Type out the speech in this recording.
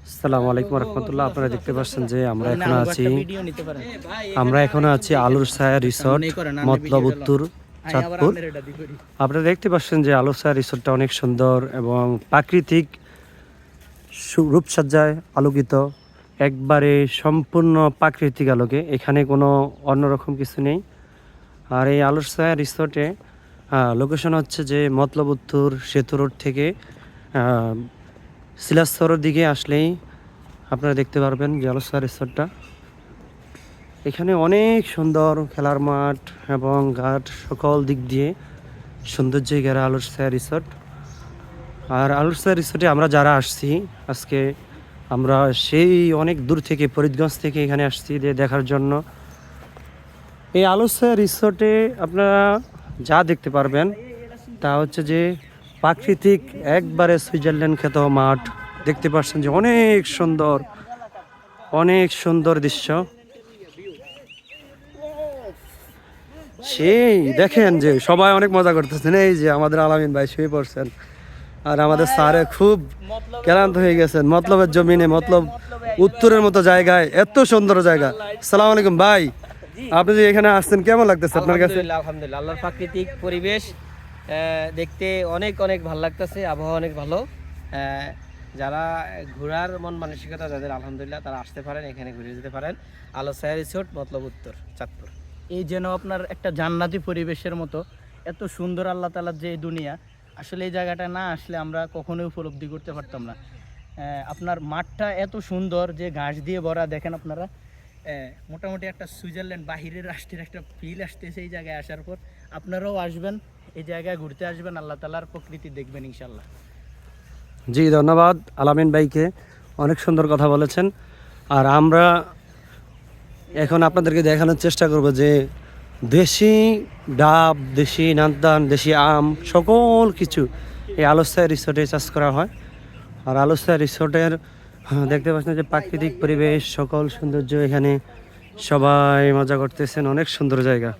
আসসালামু আলাইকুম রহমতুল্লাহ। আপনারা দেখতে পাচ্ছেন যে আমরা এখন আছি আলুর ছায়া রিসোর্ট, মতলব উত্তর, চাঁদপুর। আপনারা দেখতে পাচ্ছেন যে আলুর ছায়া রিসোর্টটা অনেক সুন্দর এবং প্রাকৃতিক রূপসজ্জায় আলোকিত, একবারে সম্পূর্ণ প্রাকৃতিক আলোকে। এখানে কোনো অন্যরকম কিছু নেই। আর এই আলুর ছায়া রিসোর্টে লোকেশন হচ্ছে যে মতলব উত্তর সেতু রোড থেকে সিলাসরের দিকে আসলেই আপনারা দেখতে পারবেন যে আলুর ছায়া রিসোর্টটা। এখানে অনেক সুন্দর খেলার মাঠ এবং ঘাট, সকল দিক দিয়ে সৌন্দর্যে ঘেরা আলুর ছায়া রিসোর্ট। আর আলুর ছায়া রিসোর্টে আমরা যারা আসছি আজকে, আমরা সেই অনেক দূর থেকে, ফরিদগঞ্জ থেকে এখানে আসছি দেখার জন্য। এই আলুর ছায়া রিসোর্টে আপনারা যা দেখতে পারবেন তা হচ্ছে যে প্রাকৃতিক একবারে সুইজারল্যান্ড খ্যাত মাঠ দেখতে পাচ্ছেন, যে অনেক সুন্দর, অনেক সুন্দর দৃশ্য। সেই দেখেন যে সবাই অনেক মজা করতেছেন। এই যে আমাদের আলামিন ভাই শুয়ে পড়ছেন, আর আমাদের স্যারে খুব ক্লান্ত হয়ে গেছেন। মতলবের জমিনে, মতলব উত্তরের মতো জায়গায়, এত সুন্দর জায়গা। আসসালামু আলাইকুম ভাই, আপনি যে এখানে আসছেন কেমন লাগতেছে আপনার কাছে? আলহামদুলিল্লাহ, আল্লাহর প্রাকৃতিক পরিবেশ দেখতে অনেক অনেক ভালো লাগতেছে, আবহাওয়া অনেক ভালো। যারা ঘোরার মন মানসিকতা যাদের, আলহামদুলিল্লাহ তারা আসতে পারেন, এখানে ঘুরে যেতে পারেন। আলুর ছায়া রিসোর্ট, মতলব উত্তর, চাঁদপুর। এই যেন আপনার একটা জান্নাতি পরিবেশের মতো, এত সুন্দর আল্লাহ তাআলার যে দুনিয়া, আসলে এই জায়গাটা না আসলে আমরা কখনোই উপলব্ধি করতে পারতাম না। আপনার মাঠটা এত সুন্দর যে ঘাস দিয়ে ভরা, দেখেন আপনারা। মোটামুটি একটা সুইজারল্যান্ড বাহিরের রাষ্ট্রের একটা ফিল আসতেছে এই জায়গায় আসার পর। আপনারাও আসবেন, এই জায়গায় ঘুরতে আসবেন, আল্লাহ তাআলার প্রকৃতি দেখবেন ইনশাল্লাহ। জি, ধন্যবাদ আলামিন ভাইকে, অনেক সুন্দর কথা বলেছেন। আর আমরা এখন আপনাদেরকে দেখানোর চেষ্টা করব যে দেশি ডাব, দেশি নান্তান, দেশি আম, সকল কিছু এই আলুর ছায়া রিসোর্টে চাষ করা হয়। আর আলুর ছায়া রিসোর্টের দেখতে পাচ্ছেন যে প্রাকৃতিক পরিবেশ, সকল সৌন্দর্য, এখানে সবাই মজা করতেছেন, অনেক সুন্দর জায়গা।